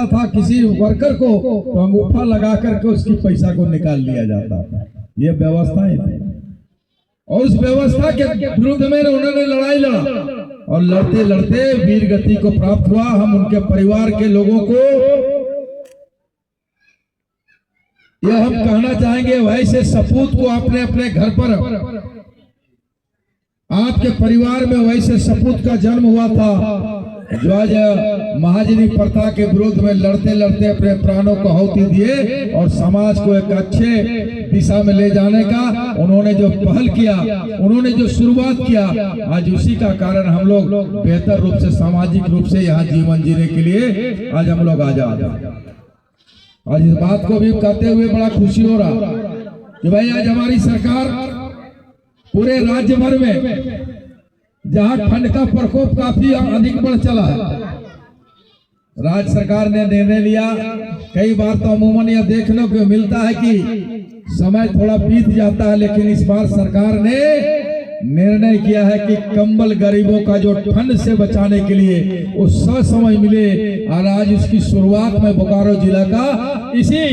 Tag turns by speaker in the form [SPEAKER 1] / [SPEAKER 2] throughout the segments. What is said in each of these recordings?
[SPEAKER 1] मिलता था किसी वर्कर को तो अंगूठा लगा करके उसकी पैसा को निकाल लिया जाता था। ये व्यवस्थाएं थी और उस व्यवस्था के विरुद्ध में उन्होंने लड़ाई लड़ा और लड़ते लड़ते वीर गति को प्राप्त हुआ। हम उनके परिवार के लोगों को यह हम कहना चाहेंगे, वैसे सपूत को अपने अपने घर पर, आपके परिवार में वैसे सपूत का जन्म हुआ था जो आज महाजनी प्रथा के विरोध में लड़ते लड़ते अपने प्राणों को आहुति दिए और समाज को एक अच्छे दिशा में ले जाने का उन्होंने जो पहल किया, उन्होंने जो शुरुआत किया, आज उसी का कारण हम लोग बेहतर रूप से सामाजिक रूप से यहाँ जीवन जीने के लिए आज हम लोग आजाद हैं। आज इस बात को भी कहते हुए बड़ा खुशी हो रहा कि भाई आज हमारी सरकार पूरे राज्य भर में जहां ठंड का प्रकोप काफी अधिक बढ़ चला है, राज्य सरकार ने निर्णय लिया। कई बार तो अमूमन यह देखने को मिलता है कि समय थोड़ा बीत जाता है, लेकिन इस बार सरकार ने निर्णय किया है कि कंबल गरीबों का जो ठंड से बचाने के लिए वो ससमय मिले। और आज उसकी शुरुआत में बोकारो जिला का इसी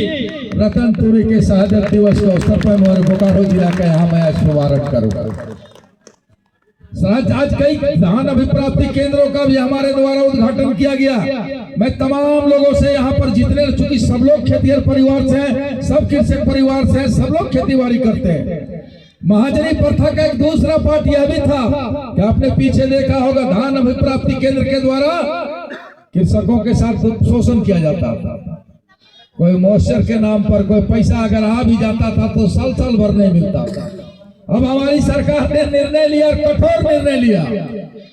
[SPEAKER 1] रतनपुरी के शहादत दिवस के अवसर पर मैं बोकारो जिला का यहाँ मैं शुभारंभ करूंगा। आज कई धान अभिप्राप्ति केंद्रों का भी हमारे द्वारा उद्घाटन किया गया। मैं तमाम लोगों से यहाँ पर जितने, चूंकि सब लोग खेतिहर परिवार से हैं, सब कृषक परिवार से हैं, सब लोग खेतीबाड़ी करते हैं। महाजनी प्रथा का एक दूसरा पार्ट यह भी था कि आपने पीछे देखा होगा, धान अभिप्राप्ति केंद्र के द्वारा कृषकों के साथ शोषण किया जाता था। कोई मॉइस्चर के नाम पर कोई पैसा अगर आ भी जाता था तो साल साल भर नहीं मिलता था। अब हमारी सरकार ने निर्णय लिया, कठोर निर्णय लिया।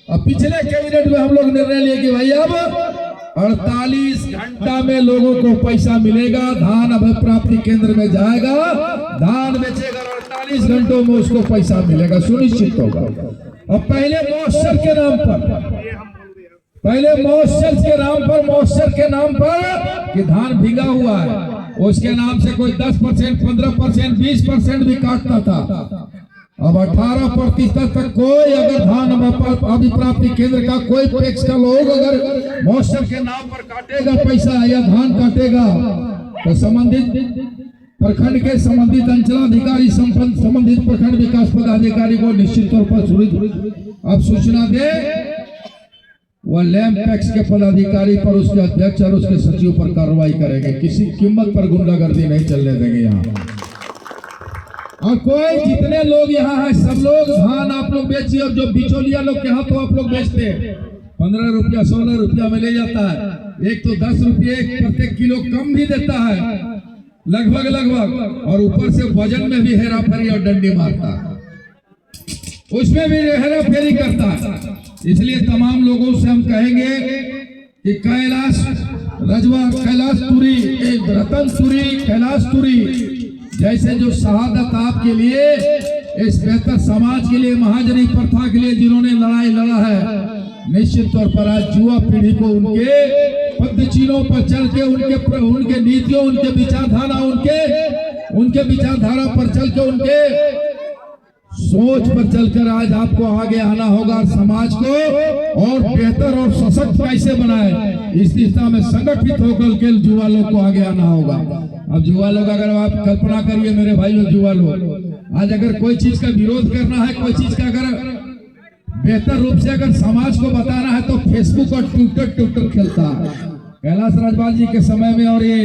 [SPEAKER 1] अब पिछले कैबिनेट में हम लोग निर्णय लिए कि भाई अब 48 घंटा में लोगों को पैसा मिलेगा, धान अभिप्राप्ति केंद्र में जाएगा, धान बेचेगा, 48 घंटों में उसको पैसा मिलेगा, सुनिश्चित होगा। अब पहले मॉइस्चर के नाम पर कि धान भीगा हुआ है, उसके नाम से कोई 10%, 15%, 20% भी काटता था। अब 18% तक कोई अगर धान अभिप्राप्ति केंद्र का कोई टैक्स का लोग अगर मॉइस्चर के नाम पर काटेगा पैसा या धान काटेगा तो संबंधित प्रखंड के संबंधित अंचलाधिकारी, संबंधित प्रखंड विकास पदाधिकारी को निश्चित तौर पर अब सूचना दे, वह लैंड टैक्स के पदाधिकारी पर, उसके अध्यक्ष और उसके सचिव पर कार्रवाई करेंगे। किसी कीमत पर गुंडागर्दी नहीं चलने देंगे यहाँ। और कोई जितने लोग यहाँ हैं सब लोग धान आप लोग बेचिए, और जो बिचौलिया लोग के हाथों आप लोग बेचते हैं 15 रुपया 16 रुपया में ले जाता है, एक तो 10 रुपये प्रत्येक किलो कम भी देता है लगभग, और ऊपर से वजन में भी हेरा फेरी और डंडी मारता है, उसमें भी हेरा फेरी करता है। इसलिए तमाम लोगों से हम कहेंगे कि कैलाश तुरी, रतनपुरी, कैलाश तुरी जैसे जो शहादत आपके लिए, इस बेहतर समाज के लिए, महाजनी प्रथा के लिए जिन्होंने लड़ाई लड़ा है, निश्चित तौर पर आज युवा पीढ़ी को उनके पद्धतियों पर चल के, उनके नीतियों, उनके विचारधारा पर चल के, उनके सोच पर चलकर आज आपको आगे आना होगा और समाज को और बेहतर और सशक्त कैसे बनाए, इस दिशा में संगठित होकर के युवा लोग को आगे आना होगा। अब युवा लोग, अगर आप कल्पना करिए मेरे भाई लोग, युवा लोग आज अगर कोई चीज का विरोध करना है, कोई चीज का अगर बेहतर रूप से अगर समाज को बताना है तो फेसबुक और ट्विटर खेलता है। कैलाश राजपाल जी के समय में और ये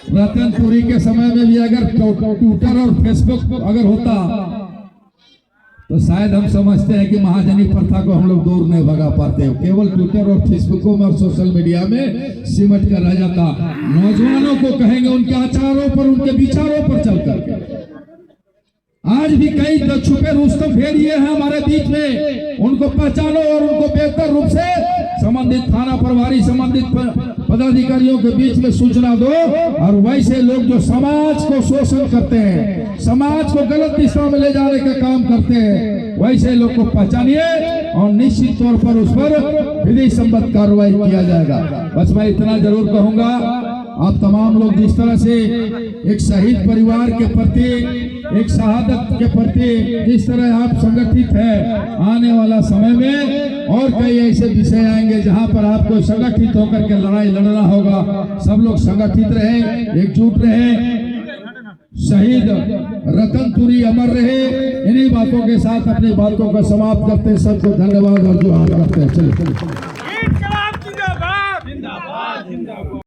[SPEAKER 1] रतनपुरी के समय में भी अगर ट्विटर और फेसबुक अगर होता तो शायद हम समझते हैं कि महाजनी प्रथा को हम लोग दूर नहीं भगा पाते। केवल ट्विटर और फेसबुकों में और सोशल मीडिया में सिमट कर रह जाता। नौजवानों को कहेंगे उनके आचारों पर, उनके विचारों पर चल करके। आज भी कई छुपे रुस्तम भेड़िए हैं हमारे बीच में, उनको पहचानो और उनको बेहतर रूप से संबंधित थाना प्रभारी, संबंधित पदाधिकारियों के बीच में सूचना दो। और वैसे लोग जो समाज को शोषण करते हैं, समाज को गलत दिशा में ले जाने का काम करते हैं, वैसे लोग को पहचानिए और निश्चित तौर पर उस पर विधि सम्मत कार्रवाई किया जाएगा। बस मैं इतना जरूर कहूंगा, आप तमाम लोग जिस तरह से एक शहीद परिवार के प्रति एक शहादत के प्रति जिस तरह आप संगठित है, आने वाला समय में और कई ऐसे विषय आएंगे जहां पर आपको संगठित होकर के लड़ाई लड़ना होगा। सब लोग संगठित रहे, एकजुट रहे, शहीद रतन तुरी अमर रहे। इन्हीं बातों के साथ अपनी बातों को समाप्त करते, सबको धन्यवाद और जोहार करते हैं। चलिए।